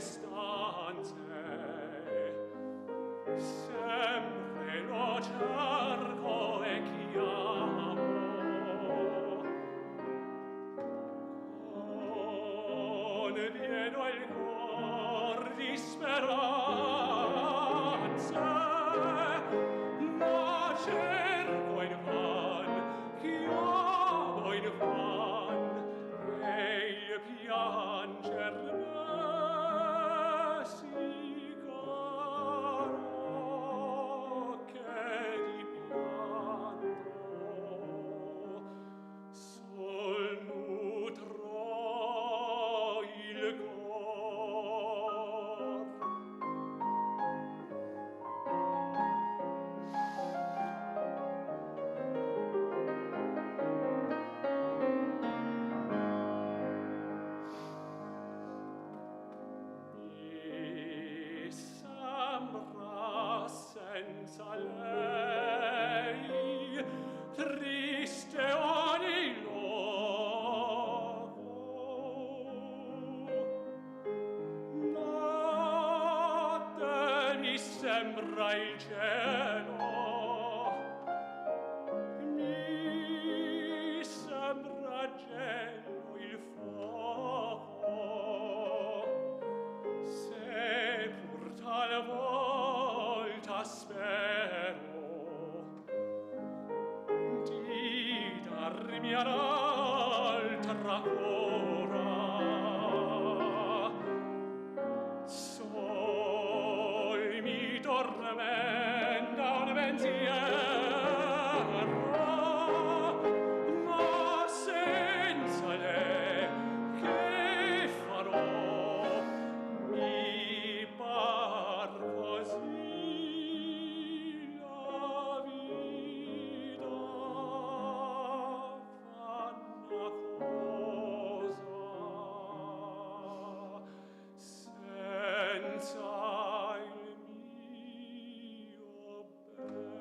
stanze, sempre lo cerco e chiamo, con pieno il cor di speranze, ma cerco invan, chiamo invan, e il pianger me si caro che di pianto sol nutrò il cor. Mi sembra senza lei triste ogni luogo, notte mi sembra il cielo, mi sembra gelo il fuoco, se pur talvolta spero di darmi un'altra cura, sol mi tormenta un pensiero, ma senza lei che farò? Mi par così la vita fa una cosa senza il mio ben.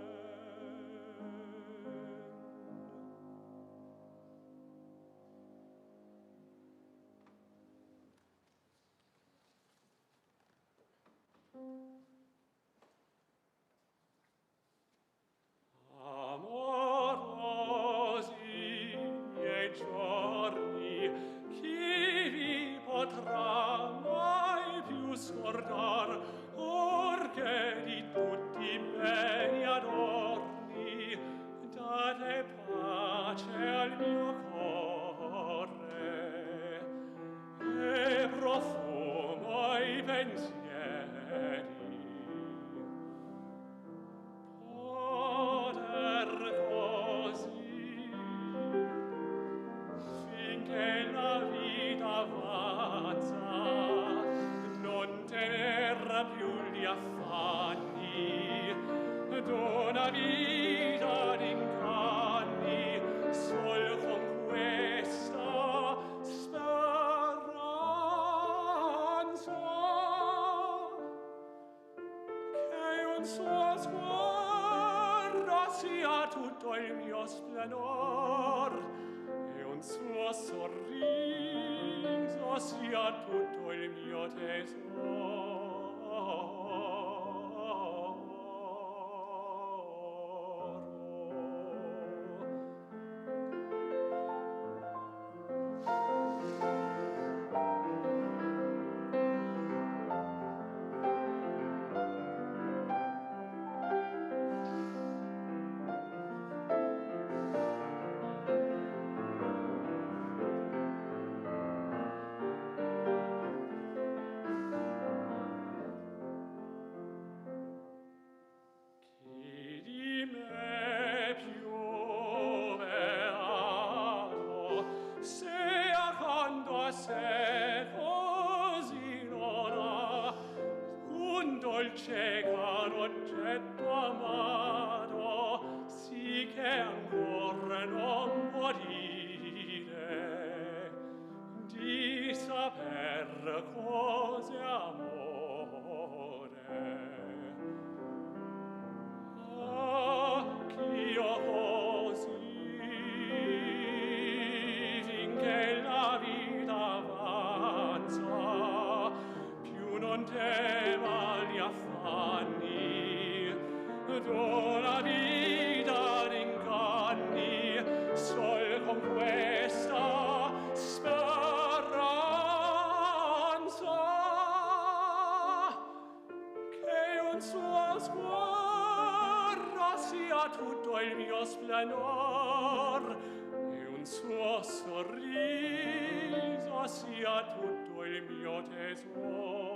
Amorosi miei giorni, chi vi potrà mai più scordar, or che di tutti i beni adorni, date pace al mio cuore e profumo ai pensieri. Poter così finché la vita avanza, non tener più gli affanni d'una vita d'inganni, sol con questa speranza che un suo sguardo sia tutto il mio splendor e un suo sorriso sia tutto il mio Chi di me più beato sia accanto a sé così non ha un dolce caro oggetto amato, sì che ancora non può dire di saper cose amore. Ah, ch'io così finché la vita avanza più conteva gli affanni, Donaudy d'inganni, sol con questa speranza che un suo sguardo sia tutto il mio splendor e un suo sorriso sia tutto il mio tesoro.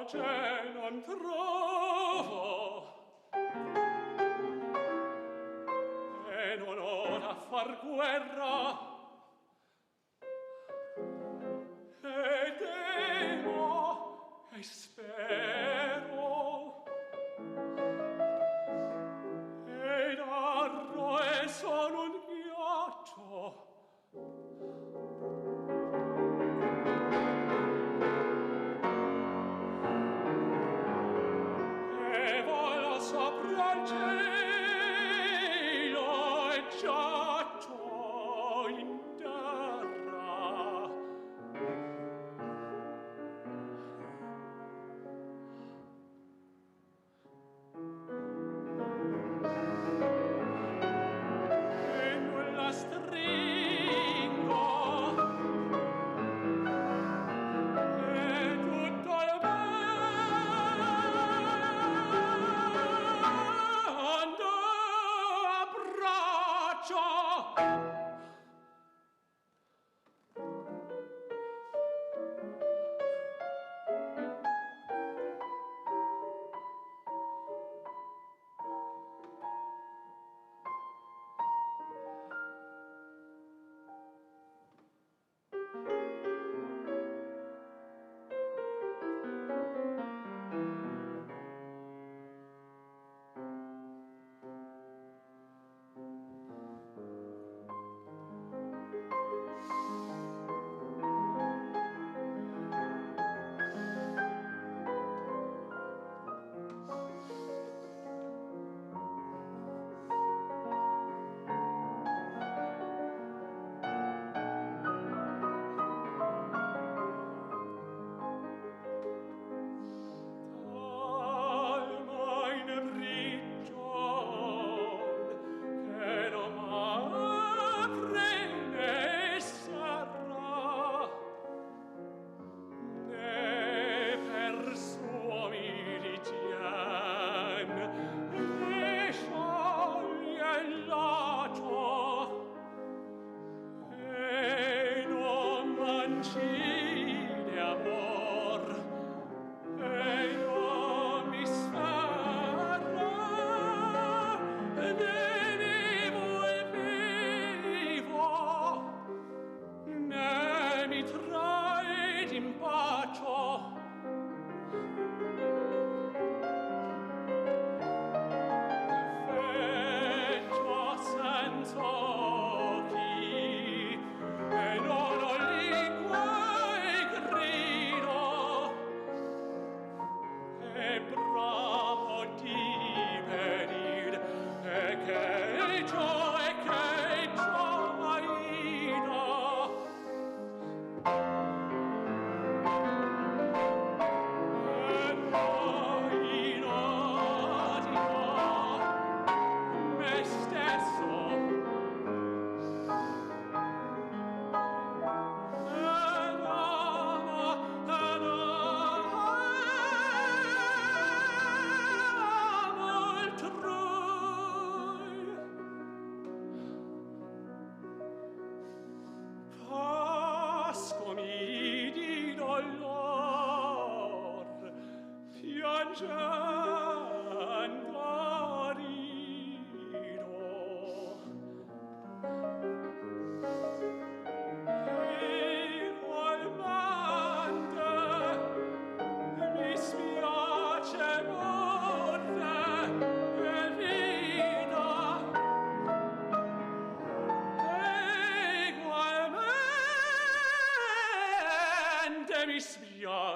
Non trovo e non ho da far guerra e temo e spero e darro e sono un ghiaccio sopra il cielo e giaccio in terra. E nulla stringo e tutto il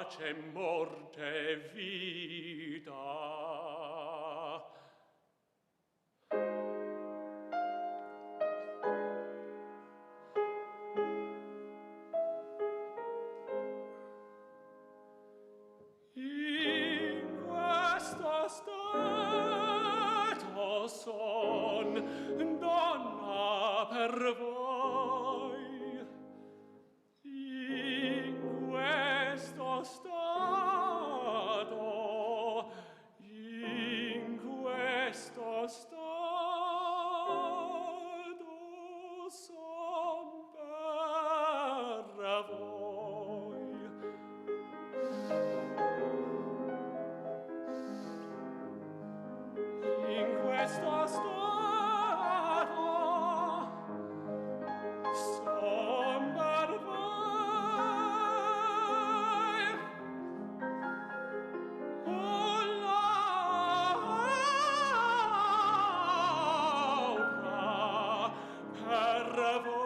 pace, morte, vita. In questo stato son donna per voi, in questo stato, in questo stato son per voi. In questo stato son per voi. Oh, Laura, per voi.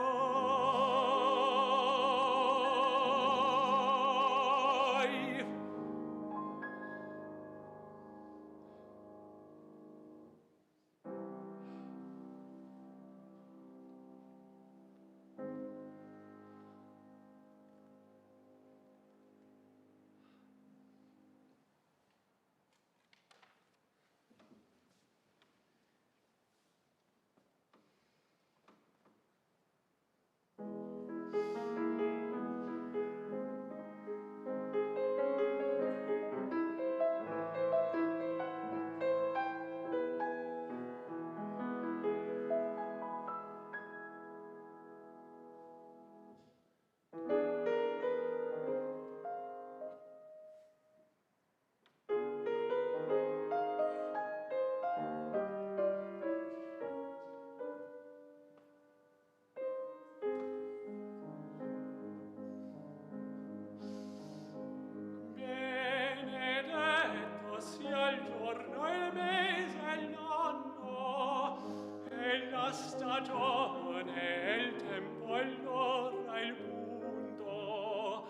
Benedetto sia il giorno, il mese e l'anno, e la stagione, il tempo e l'ora, il punto,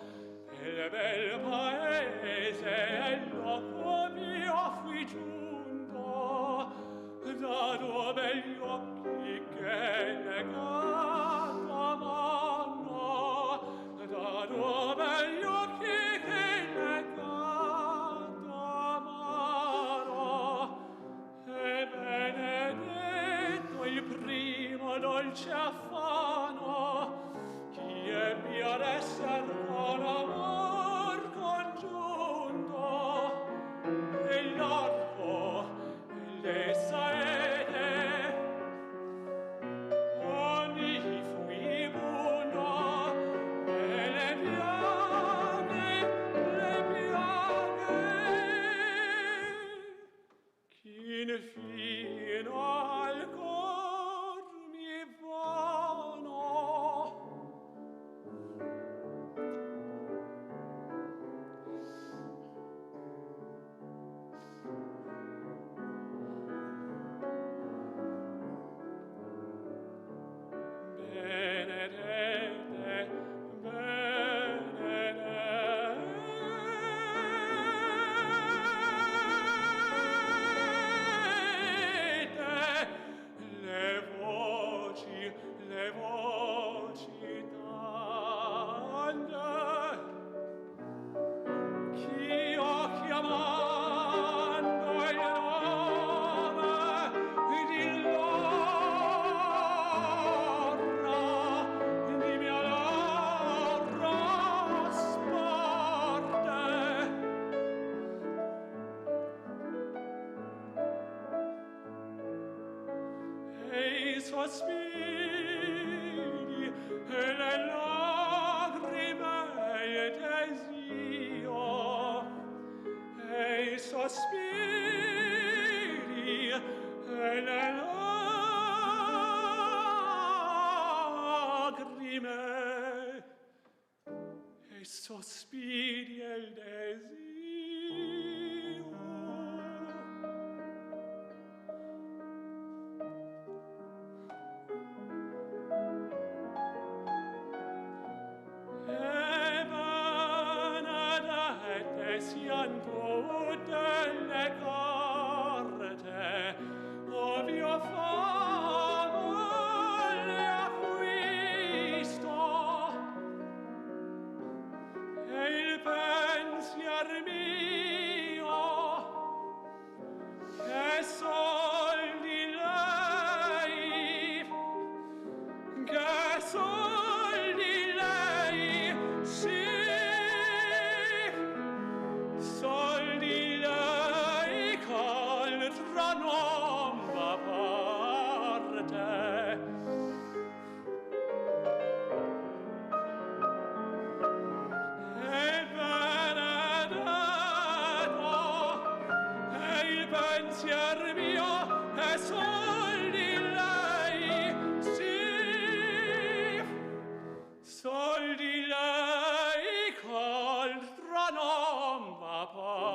e il bel paese e il loco mio fui giunto, da dove gli occhi che legato m'hanno, da dove gli occhi che legato m'hanno, e benedetto il primo dolce affano, chi ebbi ad esser con amor congiunto, e l'arco e le saete, ogni furibundo, e le piaghe, che fino al cor mi vanno. Benedette, benedette, le voci tante, ch'io chiamando il nome di Laura, di mia Laura sparte, e i sospiri e le lacrime e il desio, e i sospiri e le lacrime e i sospiri e il desio. E benedetto non va parte. E benedetto è il pensier mio e sol di lei, sì, sol di lei ch'altra non va parte.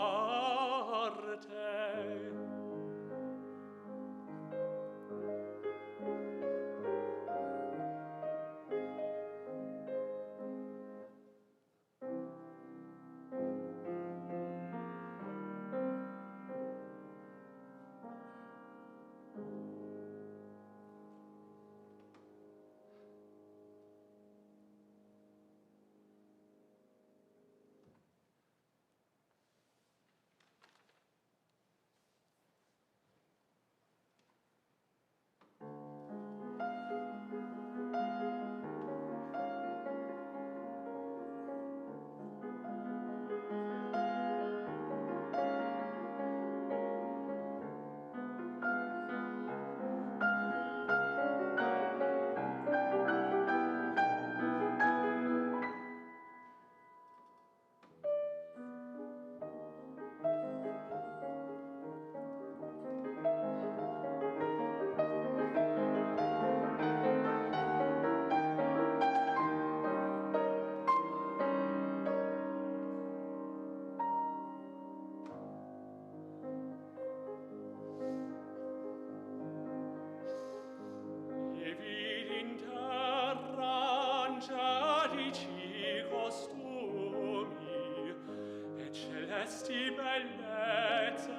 Celesti bellezze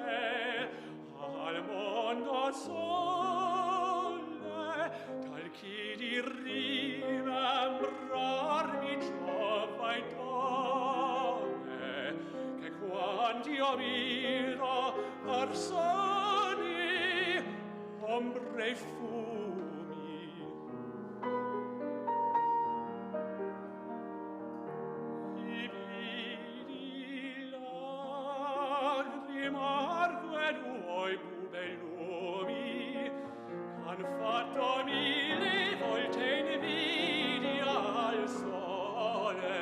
al mondo sole, tal chi di rimembrar mi giova in tone, che quand'io miro arsoni, ombre e fumi, i vidi lacrimarque duoi bubellumi, han fatto mille volte invidia al sole,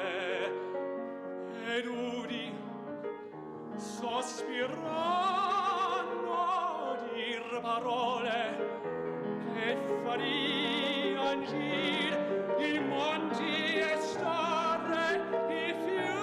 ed udi sospirando dir parole che farian gir i monti e stare i fiumi.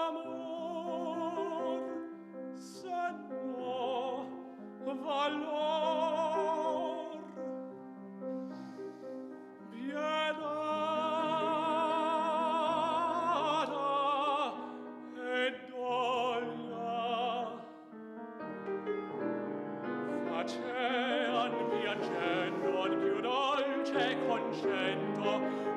Amor, senno, valor, piedata e doglia, facean piangendo un più dolce concento,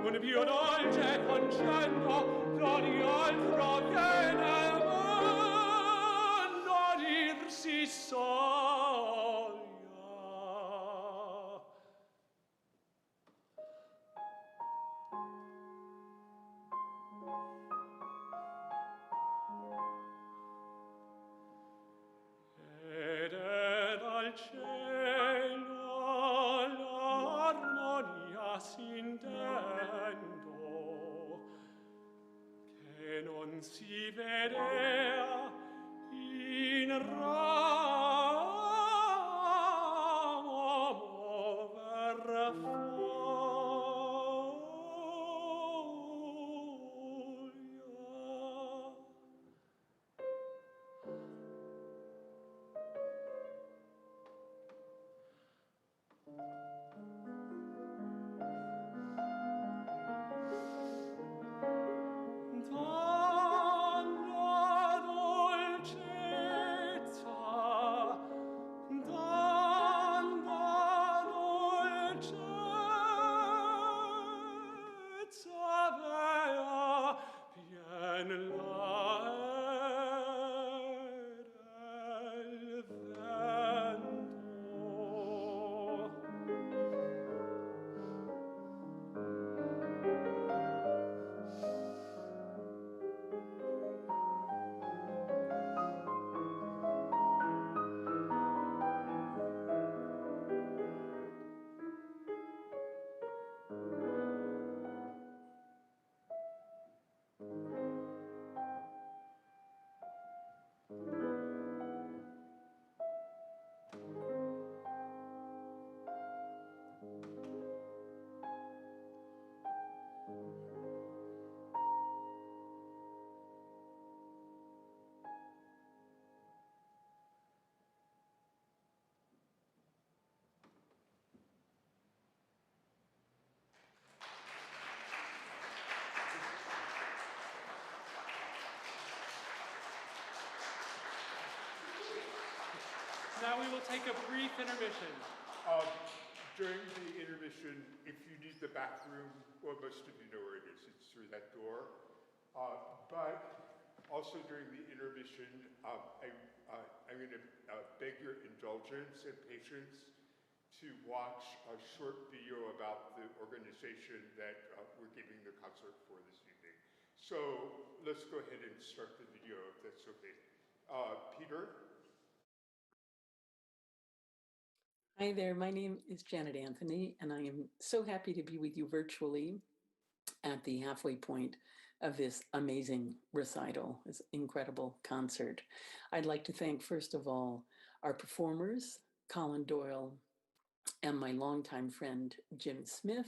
un più dolce concento d'ogni altro che nel mondo dir si soglia. Ed è dal cielo l'armonia s'intendo, che non si vedea in ramo mover foglia. Tanto take a brief intermission. During the intermission, if you need the back room, well, most of you know where it is. It's through that door. But also during the intermission, I'm going to beg your indulgence and patience to watch a short video about the organization that we're giving the concert for this evening. So let's go ahead and start the video, if that's okay. Peter? Hi there, my name is Janet Anthony, and I am so happy to be with you virtually at the halfway point of this amazing recital, this incredible concert. I'd like to thank, first of all, our performers, Colin, Doyle, and my longtime friend, Jim Smith,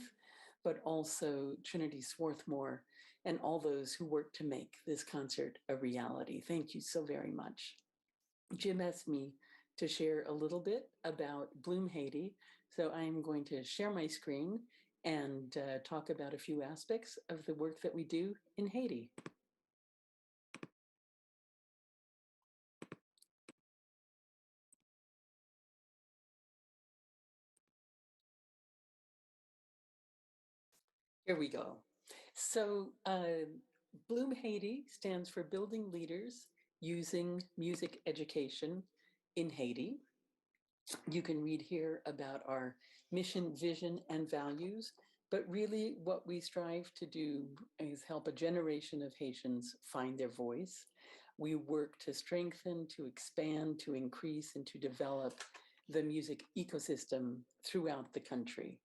but also Trinity Swarthmore and all those who worked to make this concert a reality. Thank you so very much. Jim asked me to share a little bit about BLUMEHaiti, so I'm going to share my screen and talk about a few aspects of the work that we do in Haiti. Here we go. So BLUMEHaiti stands for Building Leaders Using Music Education in Haiti. You can read here about our mission, vision, and values, but really what we strive to do is help a generation of Haitians find their voice. We work to strengthen, to expand, to increase, and to develop the music ecosystem throughout the country.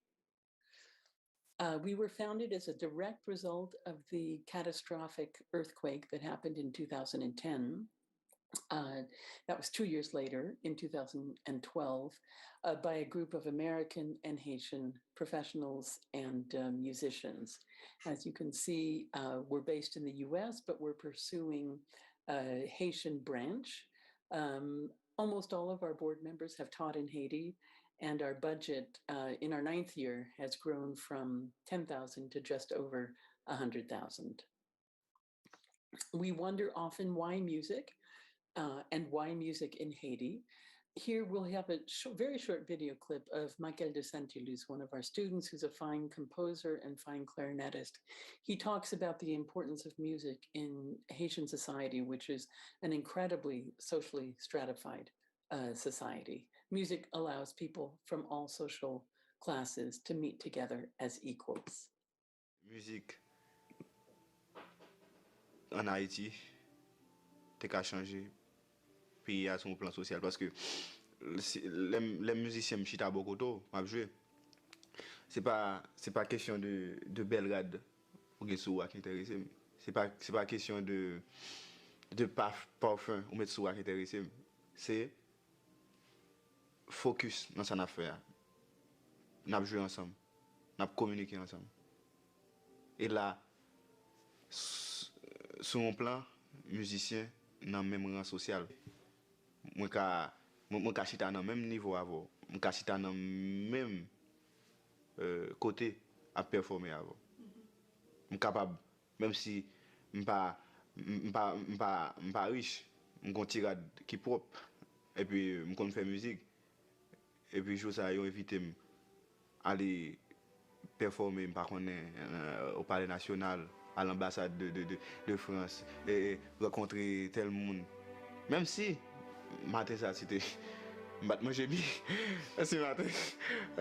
We were founded as a direct result of the catastrophic earthquake that happened in 2010. That was 2 years later, in 2012, by a group of American and Haitian professionals and musicians. As you can see, we're based in the US, but we're pursuing a Haitian branch. Almost all of our board members have taught in Haiti, and our budget in our 9th year has grown from 10,000 to just over 100,000. We wonder often why music? And why music in Haiti. Here we'll have a very short video clip of Michael de Saint-Ilus, one of our students who's a fine composer and fine clarinetist. He talks about the importance of music in Haitian society, which is an incredibly socially stratified society. Music allows people from all social classes to meet together as equals. Musique en Haïti, t'es qu'à changer pays à son plan social parce que les musiciens chita beaucoup tôt m'a joué. C'est pas question de Belgrade ou sou qui intéressé. C'est pas question de parfum ou mettre sou qui intéressé. C'est focus dans son affaire. N'a joué ensemble, n'a communiqué ensemble. Et là sur mon plan musicien dans même rang social. Moi ka chita dans même niveau avant, moi ka chita dans même côté à performer avant. Je capable même si m'pa riche, m'gon tirade qui propre et puis m'kon faire musique et puis jour ça yo invité aller performer m'pa connait au palais national, à l'ambassade de France et rencontrer tel monde. Même si matin ça c'était manger bien si matin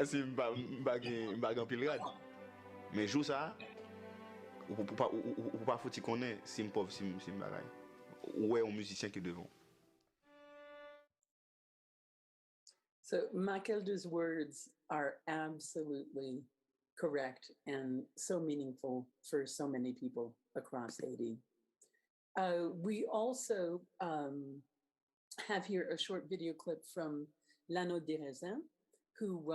si m'pa gan pile rad. Mais jour ça ou pas faut connaître si m'pauvre si m'bagay. Ouais un musicien qui devant. So Makelde's words are absolutely correct and so meaningful for so many people across Haiti. We also have here a short video clip from Lano des Raisins, who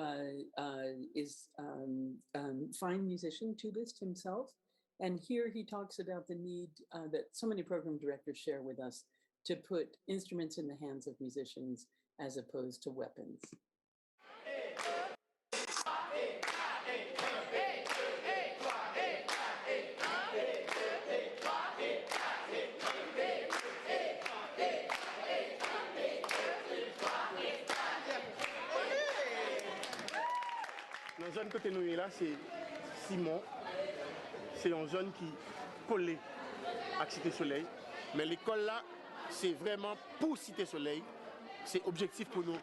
is a fine musician, tubist himself. And here he talks about the need that so many program directors share with us to put instruments in the hands of musicians as opposed to weapons. côté nous là, c'est Simon. C'est une zone qui collée à Cité Soleil. Mais l'école là, c'est vraiment pour Cité Soleil. C'est objectif pour nous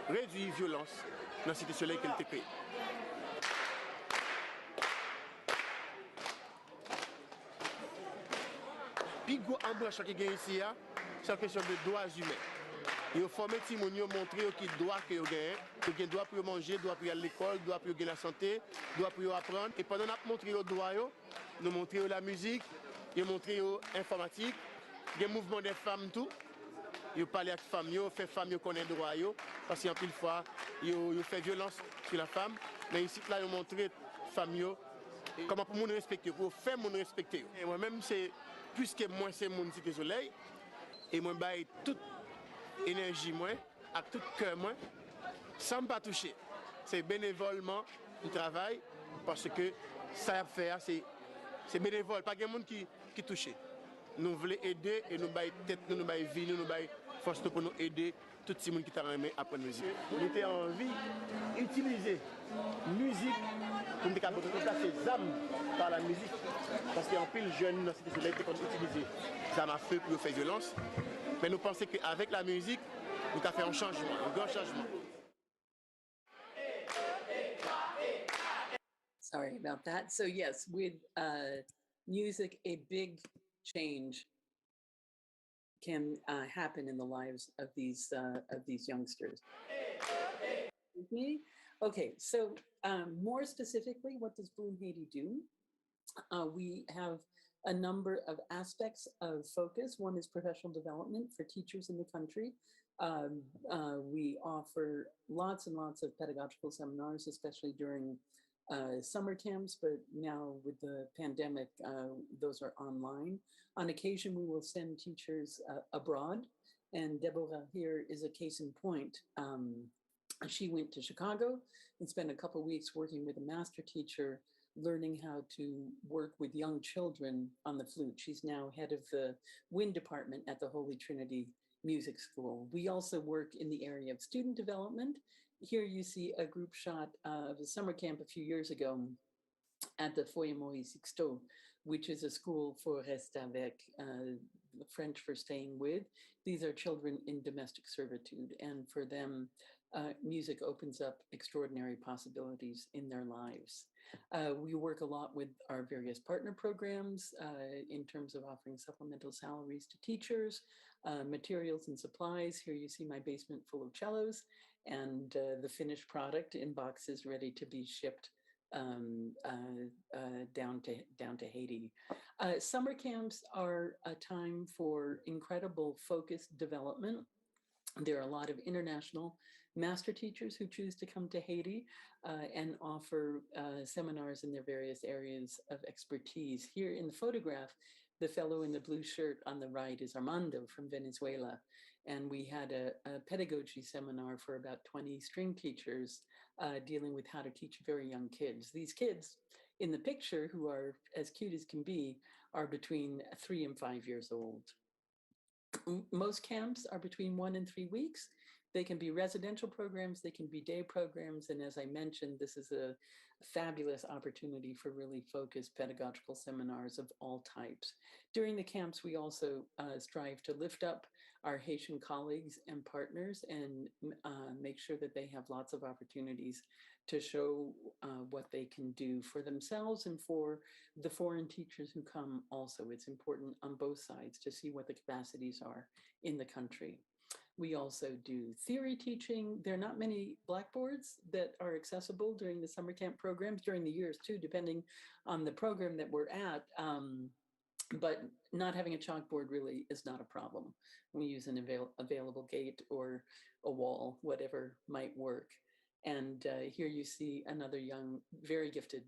réduire la violence dans Cité Soleil qu'elle a créée. Puis, gros embranchement qui est ici, c'est une question de droits humains. Il faut former les gens, montrer qu'ils droits qu'ils ont, qu'ils droits pour manger, droits pour aller à l'école, droits pour la santé, droits pour apprendre. Et pendant qu'on montre les droits, nous montrons la musique, nous montrons l'informatique, les mouvements des femmes, tout. Ils parlent avec les femmes, ils font les femmes connaître les droits, parce qu'en pile fois, ils font violence sur la femme. Mais ici, là, ils montrent les femmes comment pour nous respecter, pour faire nous respecter. Et moi-même, c'est puisque moi, c'est mon Cité Soleil, et moi, je toute énergie, moi, à tout cœur, moi, sans me pas toucher. C'est bénévolement du travail, parce que ça a fait, c'est bénévole, pas de monde qui touche. Nous voulons aider et nous baillons tête, nous baillons vie, nous baillons force pour nous aider tout le monde qui t'a aimé apprendre la musique. Nous avons envie d'utiliser la musique pour nous remplacer les âmes par la musique. Parce qu'il y a un pile jeune dans cette société qui utilisent les armes à feu pour faire violence. Mais nous pensons qu'avec la musique, nous avons fait un changement, un grand changement. Sorry about that. So yes, with music, a big change can happen in the lives of these youngsters. Okay, so more specifically, what does BLUMEHaiti do? We have a number of aspects of focus. One is professional development for teachers in the country. We offer lots and lots of pedagogical seminars, especially during summer camps, but now with the pandemic, those are online. On occasion, we will send teachers abroad, and Deborah here is a case in point. She went to Chicago and spent a couple weeks working with a master teacher, learning how to work with young children on the flute. She's now head of the wind department at the Holy Trinity Music School. We also work in the area of student development. Here you see a group shot of a summer camp a few years ago at the Foyer Moïse Sixto, which is a school for reste avec, French for staying with. These are children in domestic servitude, and for them, music opens up extraordinary possibilities in their lives. We work a lot with our various partner programs in terms of offering supplemental salaries to teachers, materials and supplies. Here you see my basement full of cellos, and the finished product in boxes ready to be shipped down to Haiti. Summer camps are a time for incredible focused development. There are a lot of international master teachers who choose to come to Haiti and offer seminars in their various areas of expertise. Here in the photograph, the fellow in the blue shirt on the right is Armando from Venezuela. And we had a pedagogy seminar for about 20 string teachers dealing with how to teach very young kids. These kids in the picture, who are as cute as can be, are between 3 and 5 years old. Most camps are between 1 and 3 weeks. They can be residential programs, they can be day programs, and as I mentioned, this is a fabulous opportunity for really focused pedagogical seminars of all types. During the camps, we also strive to lift up our Haitian colleagues and partners and make sure that they have lots of opportunities to show what they can do for themselves and for the foreign teachers who come also. It's important on both sides to see what the capacities are in the country. We also do theory teaching. There are not many blackboards that are accessible during the summer camp programs, during the years too, depending on the program that we're at. But not having a chalkboard really is not a problem. We use an available gate or a wall, whatever might work. And here you see another young, very gifted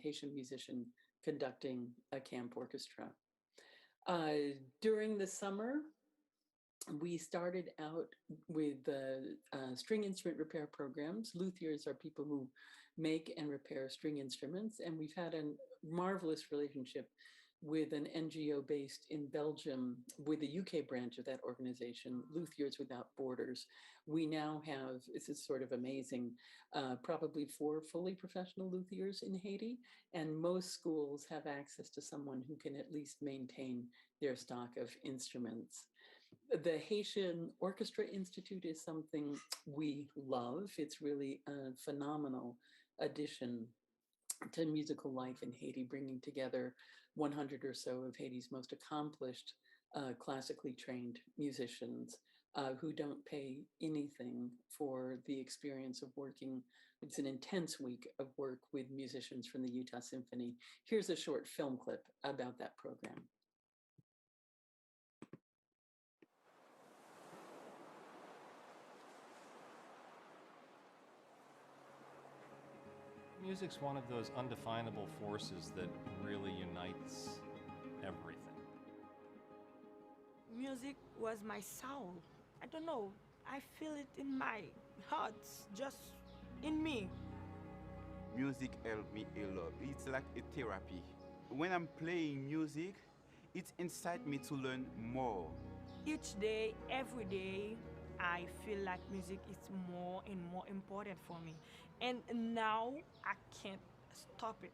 Haitian musician conducting a camp orchestra. During the summer, we started out with string instrument repair programs. Luthiers are people who make and repair string instruments, and we've had a marvelous relationship with an NGO based in Belgium, with the UK branch of that organization, Luthiers Without Borders. We now have, this is sort of amazing, probably 4 fully professional luthiers in Haiti, and most schools have access to someone who can at least maintain their stock of instruments. The Haitian Orchestra Institute is something we love. It's really a phenomenal addition to musical life in Haiti, bringing together 100 or so of Haiti's most accomplished classically trained musicians who don't pay anything for the experience of working. It's an intense week of work with musicians from the Utah Symphony. Here's a short film clip about that program. Music's one of those undefinable forces that really unites everything. Music was my soul. I don't know, I feel it in my heart, just in me. Music helped me a lot. It's like a therapy. When I'm playing music, it incites me to learn more. Each day, every day, I feel like music is more and more important for me. And now I can't stop it.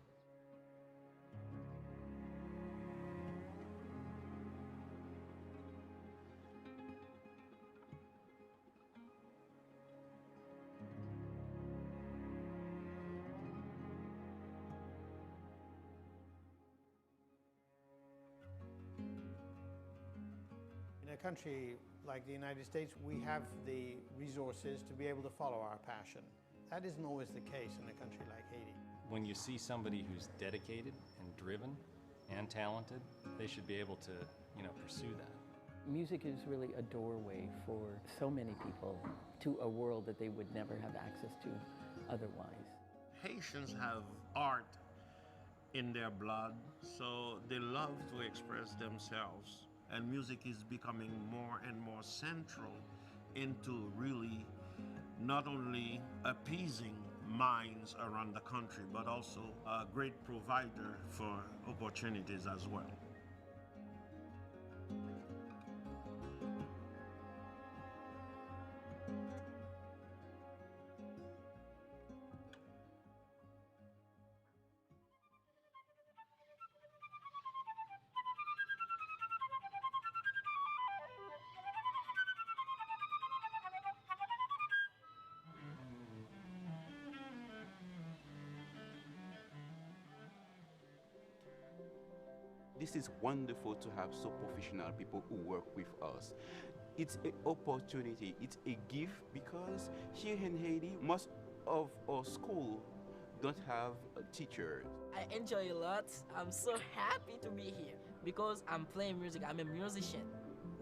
In a country like the United States, we have the resources to be able to follow our passion. That isn't always the case in a country like Haiti. When you see somebody who's dedicated and driven and talented, they should be able to, pursue that. Music is really a doorway for so many people to a world that they would never have access to otherwise. Haitians have art in their blood, so they love to express themselves. And music is becoming more and more central into really not only appeasing minds around the country, but also a great provider for opportunities as well. This is wonderful to have so professional people who work with us. It's an opportunity, it's a gift, because here in Haiti, most of our school don't have teachers. I enjoy a lot. I'm so happy to be here because I'm playing music. I'm a musician.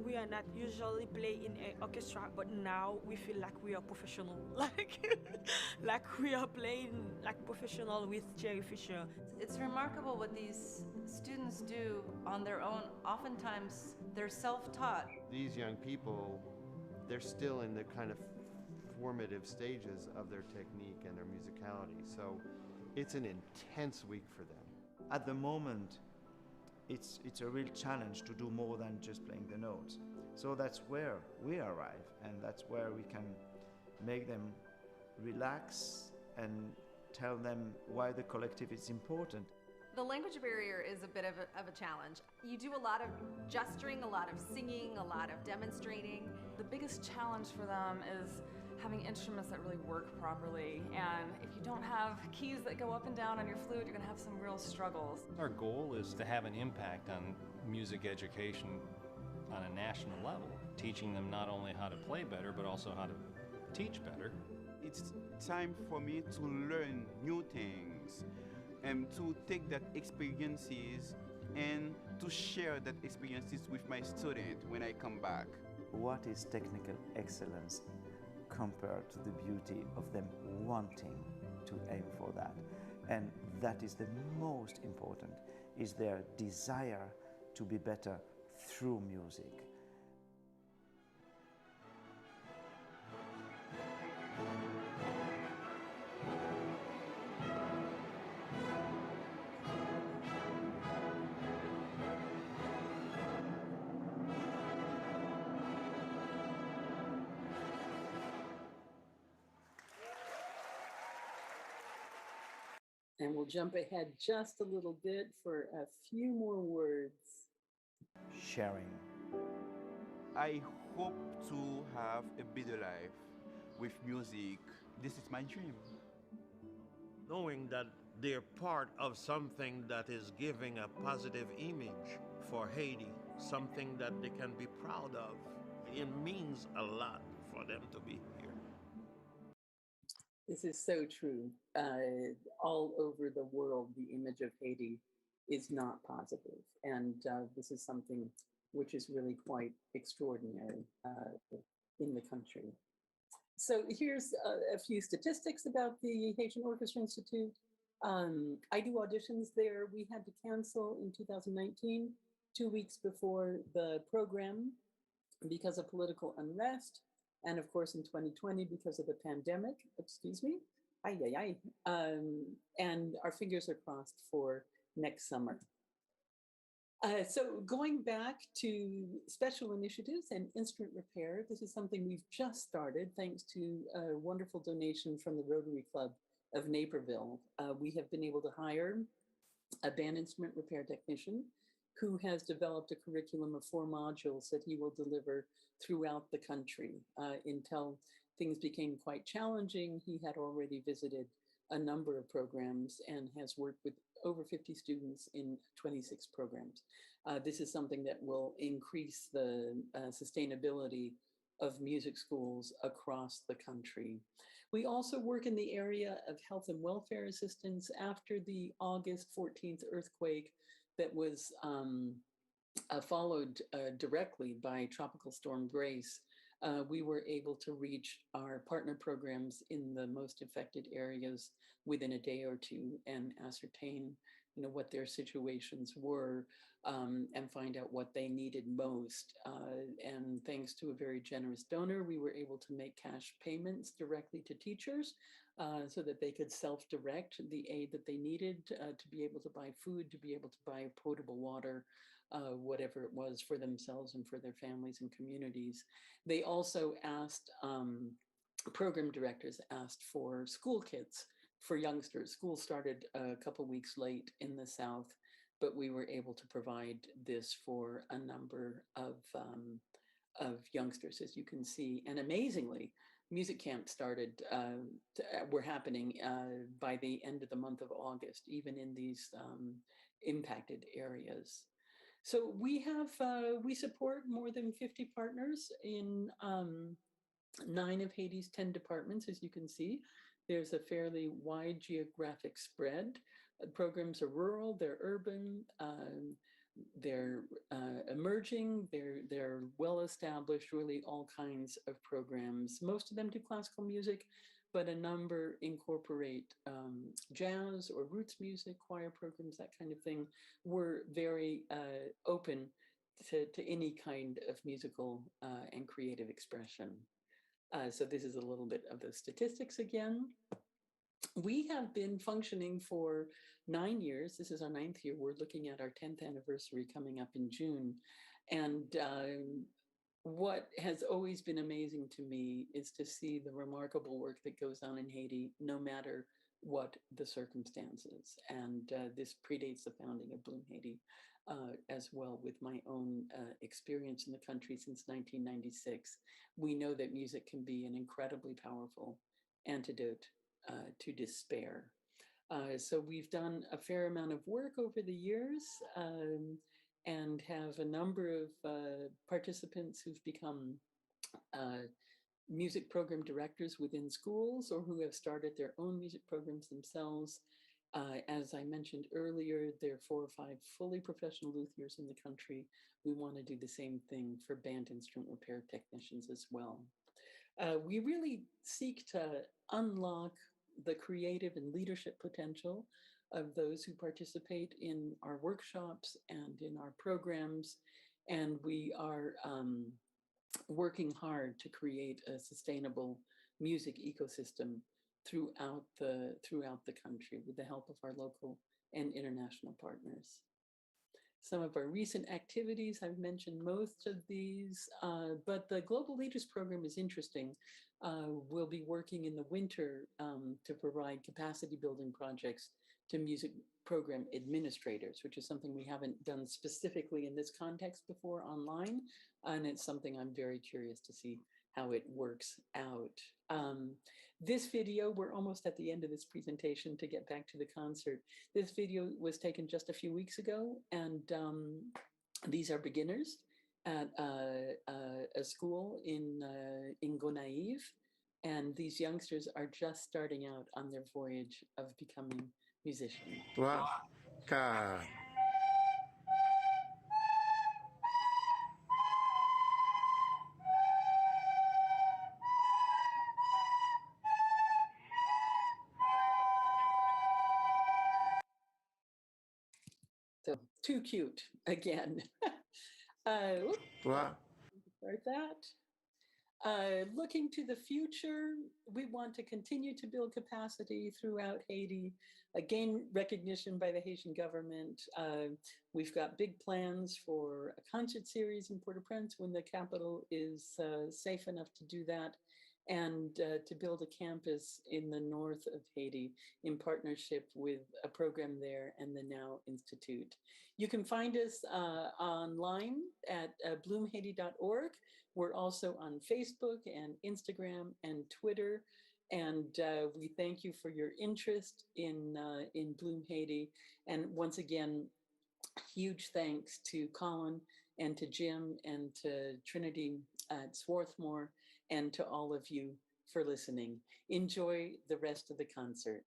We are not usually playing in an orchestra, but now we feel like we are professional. Like we are playing like professional with Jerry Fisher. It's remarkable what these students do on their own. Oftentimes, they're self-taught. These young people, they're still in the kind of formative stages of their technique and their musicality. So it's an intense week for them. At the moment, it's a real challenge to do more than just playing the notes. So that's where we arrive, and that's where we can make them relax and tell them why the collective is important. The language barrier is a bit of a challenge. You do a lot of gesturing, a lot of singing, a lot of demonstrating. The biggest challenge for them is having instruments that really work properly. And if you don't have keys that go up and down on your flute, you're gonna have some real struggles. Our goal is to have an impact on music education on a national level, teaching them not only how to play better, but also how to teach better. It's time for me to learn new things and to take that experiences and to share that experiences with my student when I come back. What is technical excellence compared to the beauty of them wanting to aim for that? And that is the most important, is their desire to be better through music. And we'll jump ahead just a little bit for a few more words. Sharing. I hope to have a better life with music. This is my dream. Knowing that they're part of something that is giving a positive image for Haiti, something that they can be proud of. It means a lot for them to be here. This is so true. All over the world, the image of Haiti is not positive. And this is something which is really quite extraordinary in the country. So here's a few statistics about the Haitian Orchestra Institute. I do auditions there. We had to cancel in 2019, 2 weeks before the program because of political unrest. And of course, in 2020, because of the pandemic, excuse me, and our fingers are crossed for next summer. So going back to special initiatives and instrument repair, this is something we've just started thanks to a wonderful donation from the Rotary Club of Naperville. We have been able to hire a band instrument repair technician who has developed a curriculum of 4 modules that he will deliver throughout the country. Until things became quite challenging, he had already visited a number of programs and has worked with over 50 students in 26 programs. This is something that will increase the sustainability of music schools across the country. We also work in the area of health and welfare assistance after the August 14th earthquake that was followed directly by Tropical Storm Grace. We were able to reach our partner programs in the most affected areas within a day or two and ascertain, what their situations were and find out what they needed most. And thanks to a very generous donor, we were able to make cash payments directly to teachers so that they could self-direct the aid that they needed to be able to buy food, to be able to buy potable water, whatever it was for themselves and for their families and communities. They also asked, program directors asked for school kits for youngsters. School started a couple weeks late in the South, but we were able to provide this for a number of youngsters, as you can see. And amazingly, music camps were happening by the end of the month of August, even in these impacted areas. So we support more than 50 partners in 9 of Haiti's 10 departments, as you can see. There's a fairly wide geographic spread. Programs are rural, they're urban, they're emerging, they're well-established, really all kinds of programs. Most of them do classical music, but a number incorporate jazz or roots music, choir programs, that kind of thing. We're very open to any kind of musical and creative expression. So this is a little bit of the statistics again. We have been functioning for 9 years. This is our 9th year. We're looking at our 10th anniversary coming up in June. And what has always been amazing to me is to see the remarkable work that goes on in Haiti, no matter what the circumstances. And this predates the founding of BLUMEHaiti as well, with my own experience in the country since 1996. We know that music can be an incredibly powerful antidote to despair. So we've done a fair amount of work over the years and have a number of participants who've become music program directors within schools or who have started their own music programs themselves. As I mentioned earlier, there are 4 or 5 fully professional luthiers in the country. We want to do the same thing for band instrument repair technicians as well. We really seek to unlock the creative and leadership potential of those who participate in our workshops and in our programs. And we are working hard to create a sustainable music ecosystem throughout the country with the help of our local and international partners. Some of our recent activities, I've mentioned most of these, but the Global Leaders Program is interesting. We'll be working in the winter to provide capacity building projects to music program administrators, which is something we haven't done specifically in this context before online. And it's something I'm very curious to see how it works out. This video, we're almost at the end of this presentation to get back to the concert. This video was taken just a few weeks ago, and these are beginners at a school in Donaudy, and these youngsters are just starting out on their voyage of becoming musicians. Wow. So too cute again. Wow. Start that. Looking to the future, we want to continue to build capacity throughout Haiti, gain recognition by the Haitian government. We've got big plans for a concert series in Port-au-Prince when the capital is safe enough to do that, and to build a campus in the north of Haiti in partnership with a program there and the Now Institute. You can find us online at BLUMEHaiti.org. We're also on Facebook and Instagram and Twitter. And we thank you for your interest in BLUME Haiti. And once again, huge thanks to Colin and to Jim and to Trinity at Swarthmore and to all of you for listening. Enjoy the rest of the concert.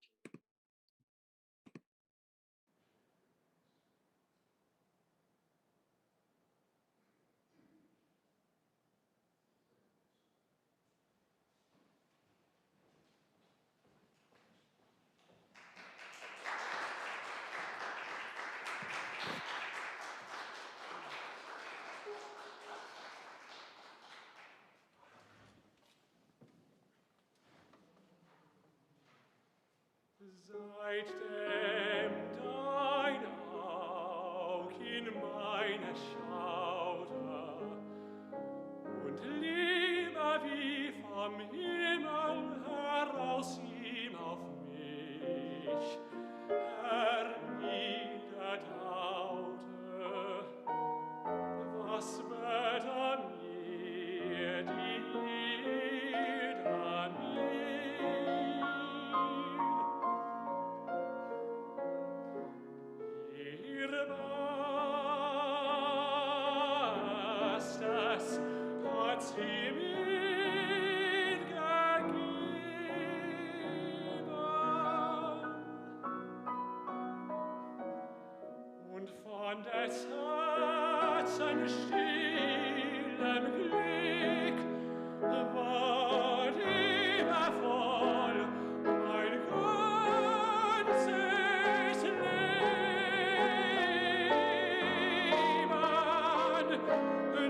Seit dem dein Aug in meine schaute und Liebe wie vom Himmel heraus ihm auf mich herniedertaute, was wird mir die Ida des Herzen stillem Glück war liebevoll mein ganzes Leben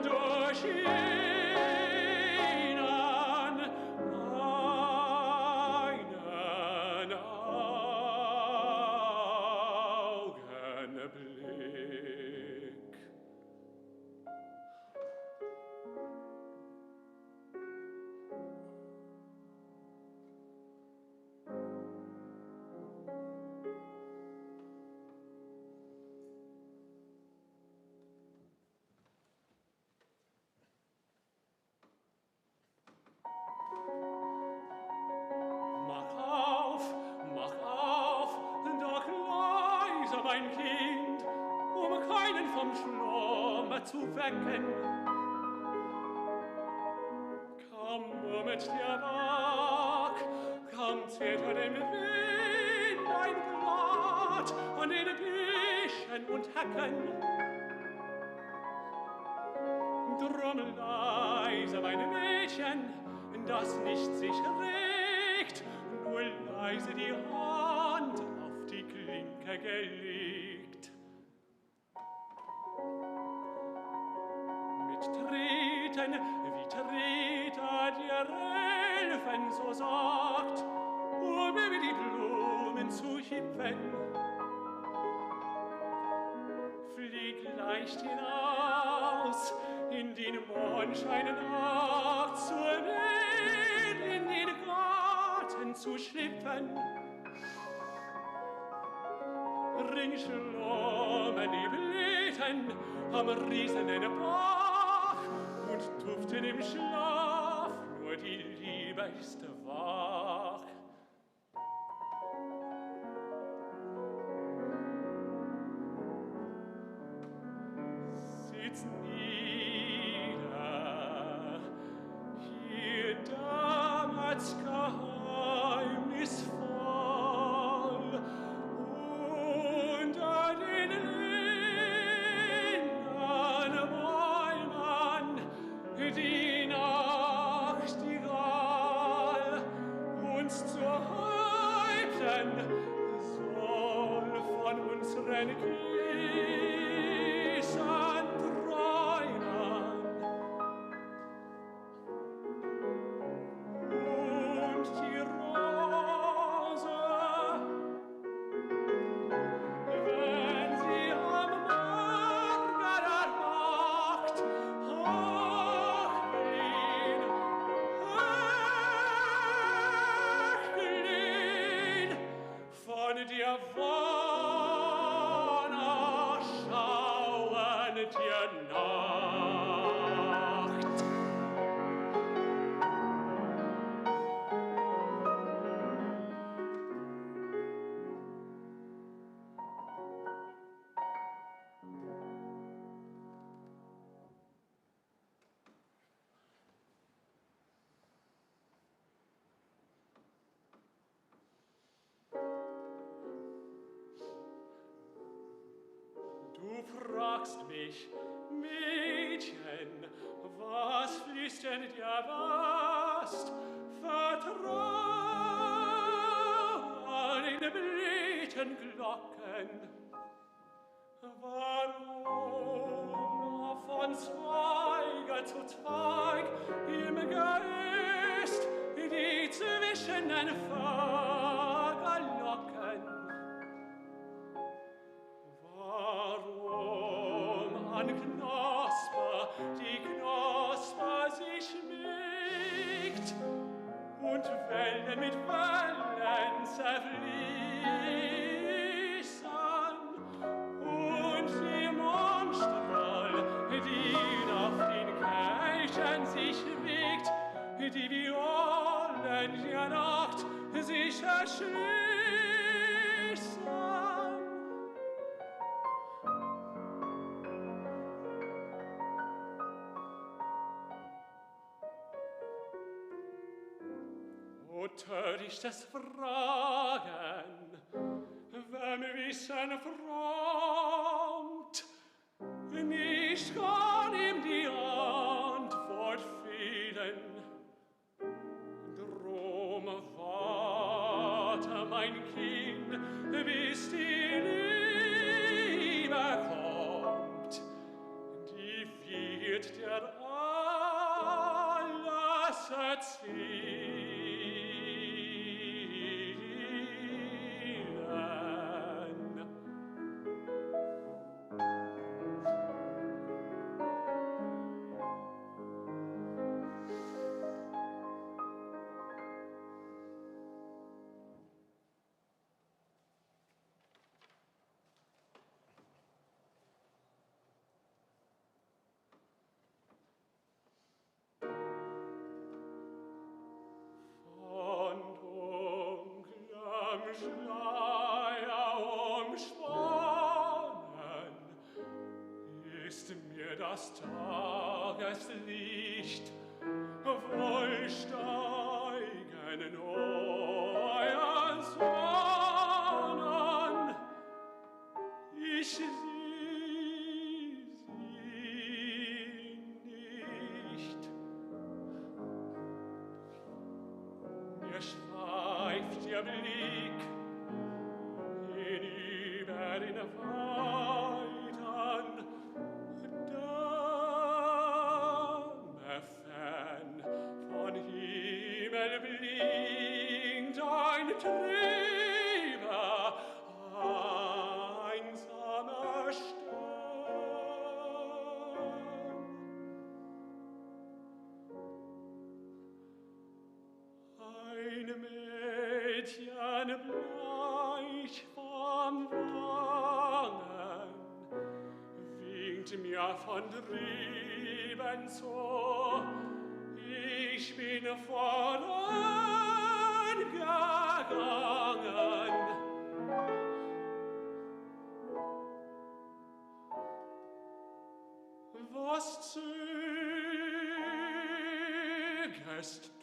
durch ihnen einen Augenblick. Mach auf, doch leise, mein Kind, keinen vom Schlummer zu wecken. Kaum murmelt der Bach, kaum zittert im Wind ein Blatt an den Büschen und Hecken. Drum leise, mein Mädchen, das nicht sich regt, nur leise die Hand auf die Klinke gelegt. Mit Treten, wie Treter der Elfen so sagt, über die Blumen zu hüpfen. Flieg leicht hinaus in den Mondschein Nacht, zur Welt in den Garten zu schlüpfen. drin schlummen die Blüten am riesenden Bach und duften im Schlaf, nur die Liebe ist wach. Sitz nieder, hier damals geheimnisvoll, unter den linden Bäumen, die Nachtigall uns zu Häupten soll von unseren Küssen träumen. Und die Rose, wenn sie am Morgen erwacht, Glühen von dir Wonne schauen dir Nacht. Du fragst mich, Mädchen, was flüstern dir was? Vertrauen in Blütenglocken. Warum von Zweige zu Zweig im Geist die zwischen den Vögeln locken? Warum an Knospe die Knospe sich schmiegt und Wellen mit Wellen zerfließen und die Mondstrahl, die auf den Kelchen sich wiegt, die Violen der Nacht sich erschließen. O törichtes Fragen, wem Wissen frommt, nicht kann ihm die Antwort fehlen. Drum warte, mein Kind, bis die Liebe kommt, die wird dir alles erzählen. Das Tageslicht voll steigen neuen Sonnen. Ich sehe sie nicht. Mir schweift ihr Blick hinüber den Weiten. Von Himmel blinkt ein trüber, einsamer Stern. Ein Mädchen bleich vom Wein sind mir von drüben so, ich bin vorangegangen. Was zögerst du?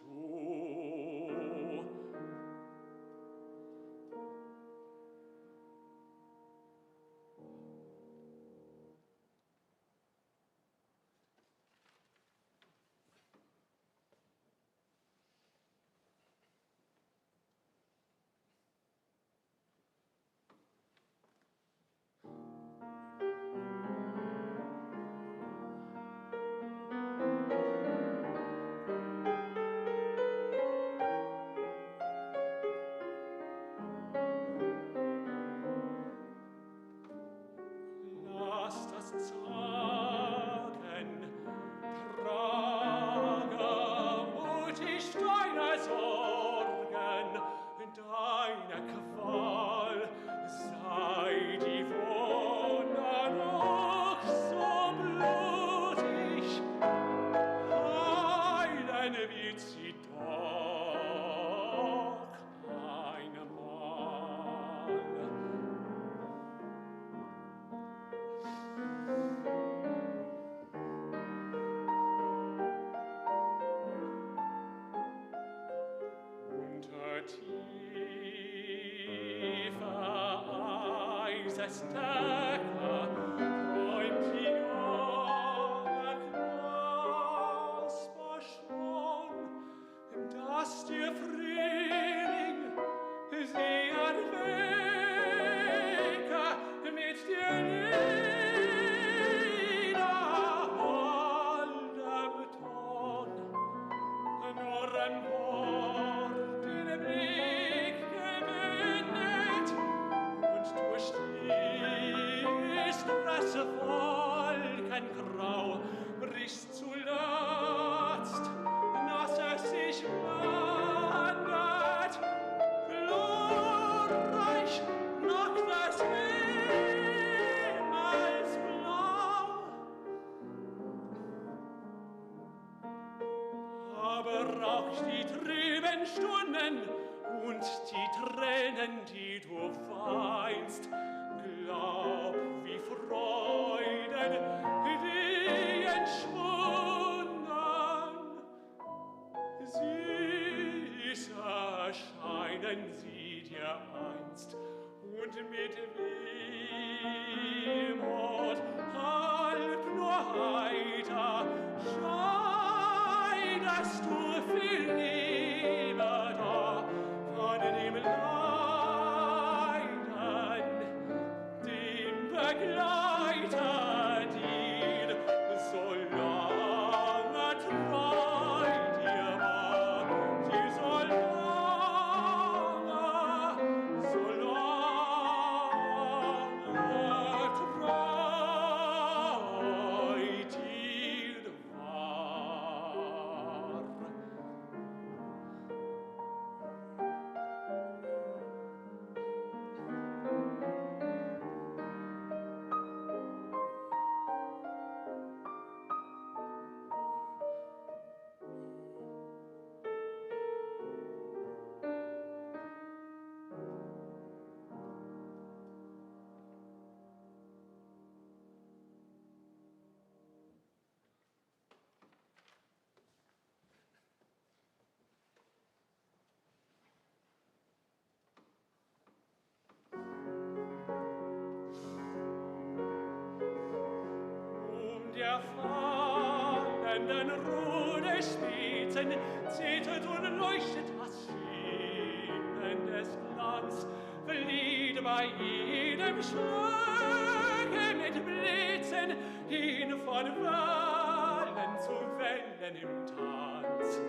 Der fallenden Ruhe des Spitzen zittert und leuchtet das Schienen des Glanz, flieht bei jedem Schlage mit Blitzen hin von Wellen zu Wellen im Tanz.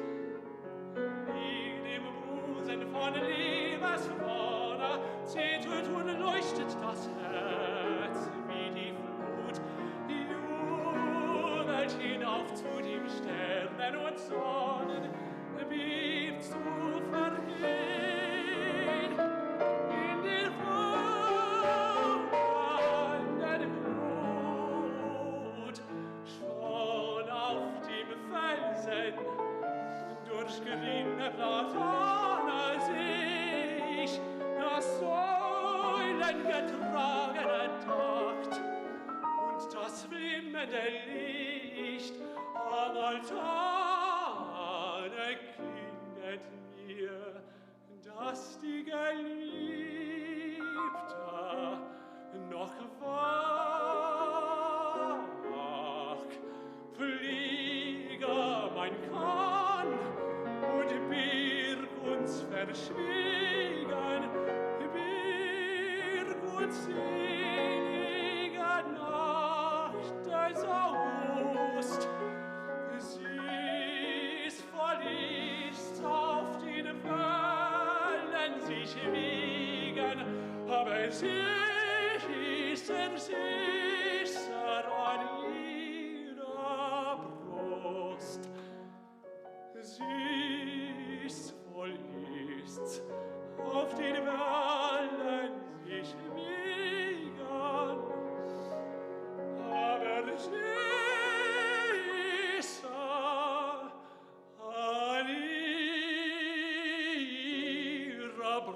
In dem Busen von Liebeswonne zittert und leuchtet das Herz wie die Flut, jubelt hinauf zu dem Sternen und Sonnen, bebt zu vergehen in den fallenden Glut. grimme Plataner sich das säulengetragene Takt und das flimmende Licht am Altane kindet mir, dass die Geliebte noch wach. Fliege mein Kahn und birg uns verschwiegen, birg uns selige Nacht des August. Sie ist voll Lichts auf den Wellen sich wiegen, aber sie ist sicher an ihrer Brust. Sie ist voll Lichts auf den Wellen sich wiegen, aber sie ist an ihrer Brust.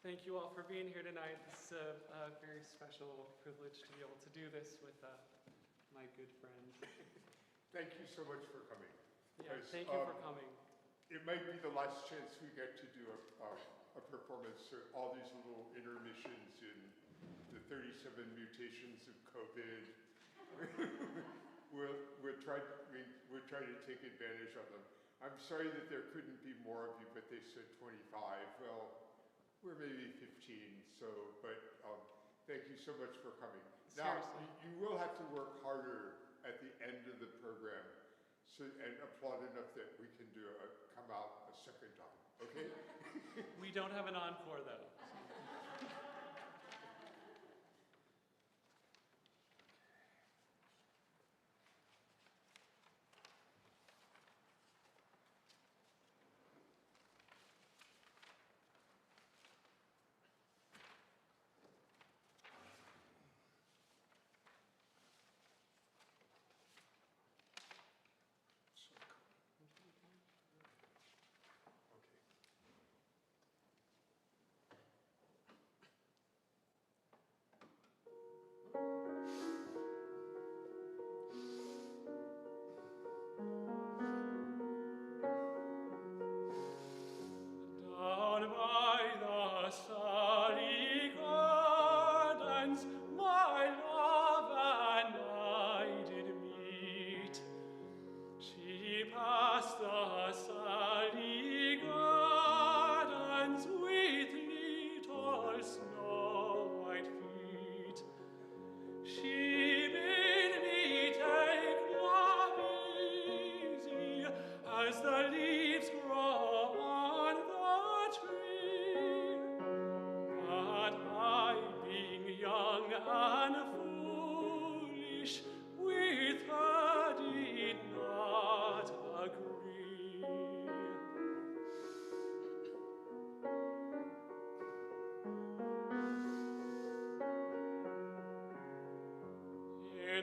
Thank you all for being here tonight. This is a very special privilege to be able to do this with my good friends. Thank you so much for coming. Yeah, thank you for coming. It might be the last chance we get to do a performance. So all these little intermissions in the 37 mutations of COVID. we're trying to take advantage of them. I'm sorry that there couldn't be more of you, but they said 25. Well, we're maybe 15, but thank you so much for coming. Now, you will have to work harder at the end of the program and applaud enough that we can come out a second time, okay? We don't have an encore, though.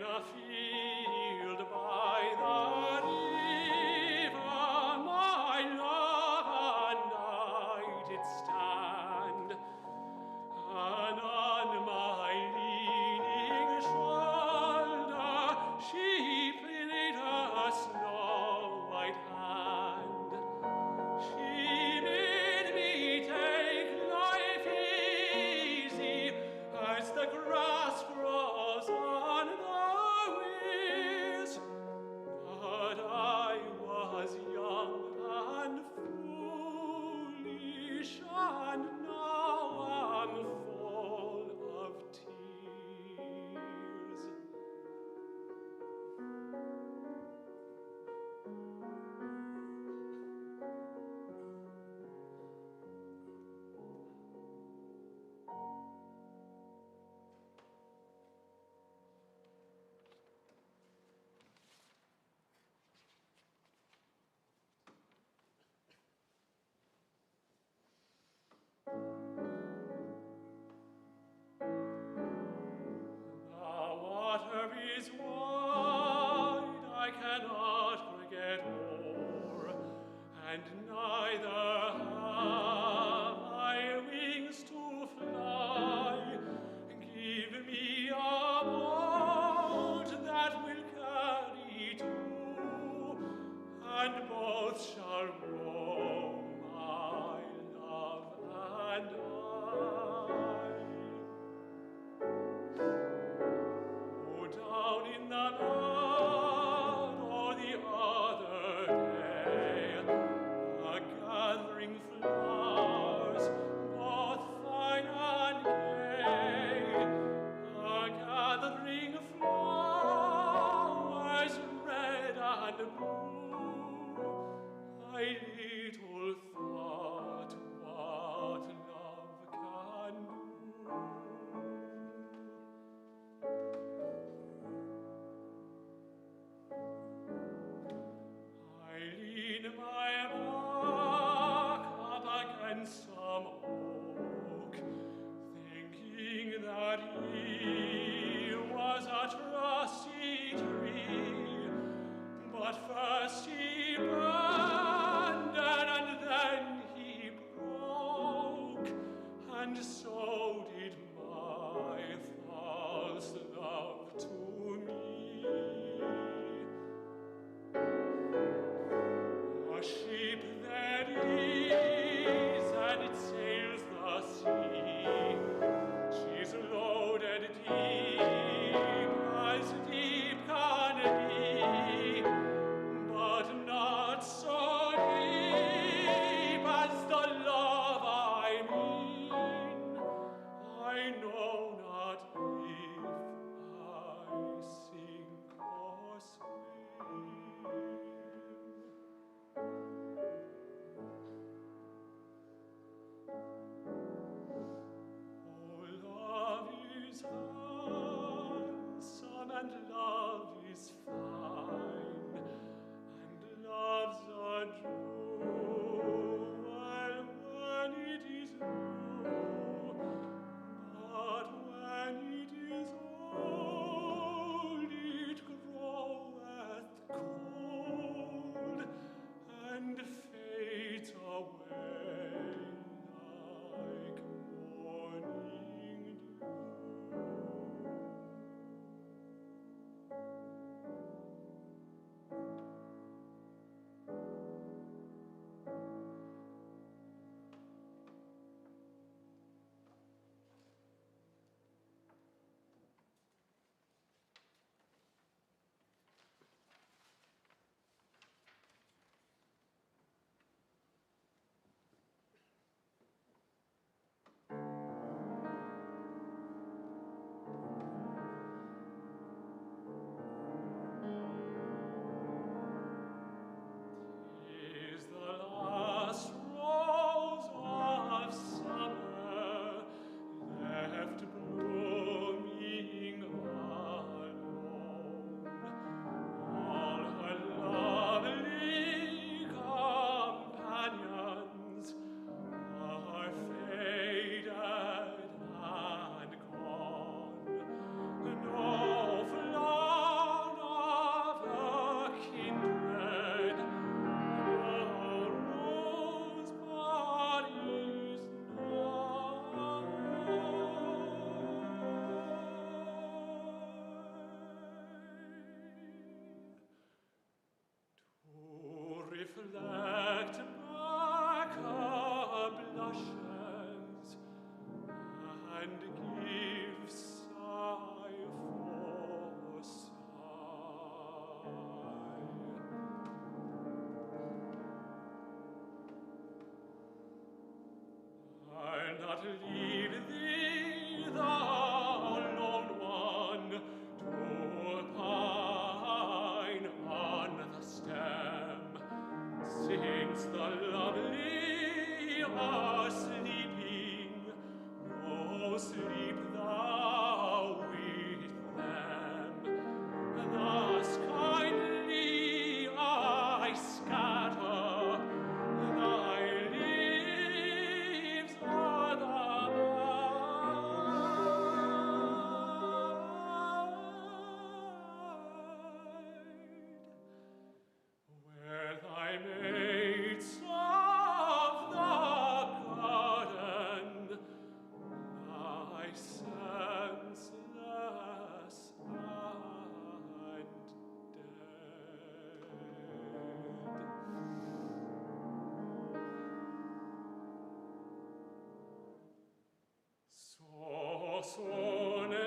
a field by the river, my love and I did stand, and on my leaning shoulder she laid her snow-white hand. She bid me take life easy as the grass grows on the wheels, but I was young and foolish, and now I'm full of tears. The water is wide, I cannot get o'er, and neither have I wings to fly. Give me a boat that will carry two, and both shall roam, my love and I. Oh, down in the mud, or the other day, a gathering flowers, both fine and gay, a gathering flowers, red and blue. I little thought what love can do. I lean my back up against some oak, thinking that he was a trusty tree, but first he burned and then he broke, and so did my false love to me. A ship there is, and it sails the sea. She's loaded deep as deep can be, but not leave thee, thou lone one, to pine on the stem, since the lovely are sleeping. No sleep thou with them. Thus kindly I scatter thy leaves o'er the where thy mates of the garden lie senseless and dead. So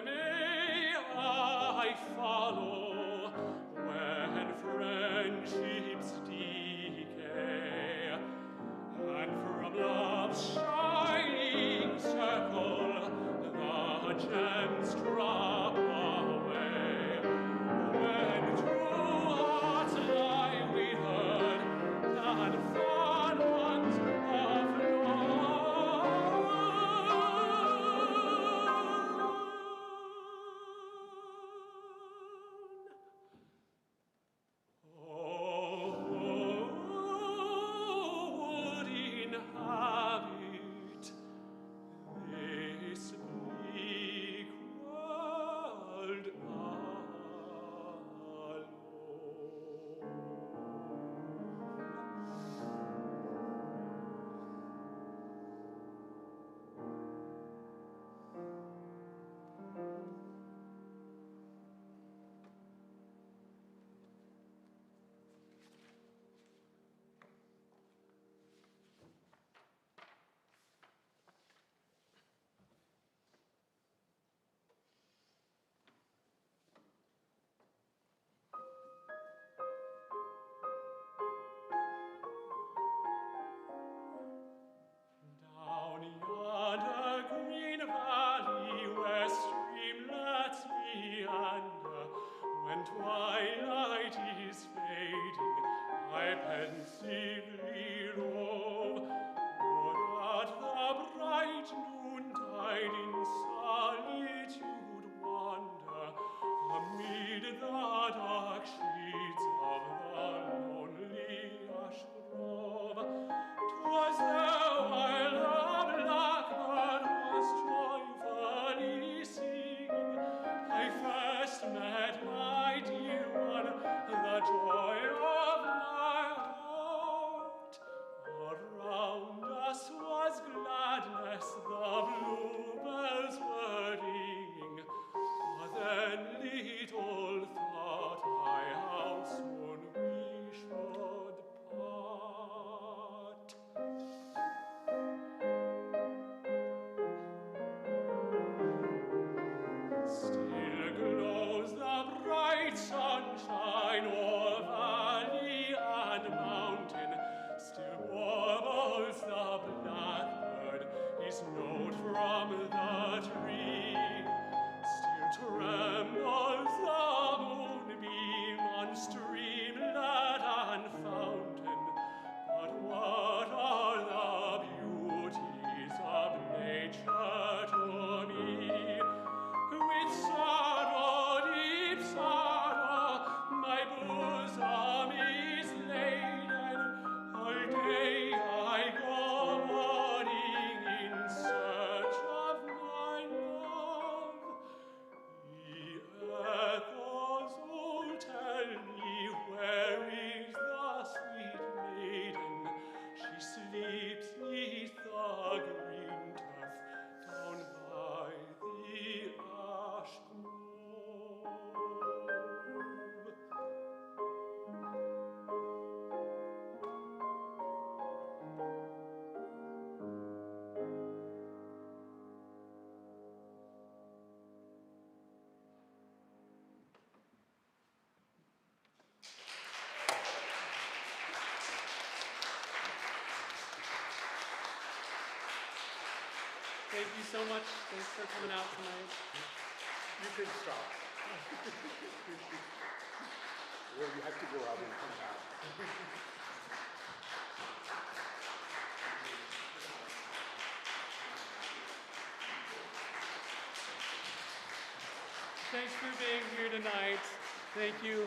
may I follow when friendships decay, and from love's shining circle the gems drop away. When true hearts lie withered and fond ones have would inhabit this bleak world alone. Down yonder green valley where streamlets meander, when twilight is fading, I pensively rove, or at the bright noontide in solitude wander, amid the dark shades of the lonely ash grove. 'Twas there while the blackbird was joyfully singing, I first met my dear one, the joy of my heart. Thank you so much. Thanks for coming out tonight. You can stop. Or you have to go out and come back. Thanks for being here tonight. Thank you.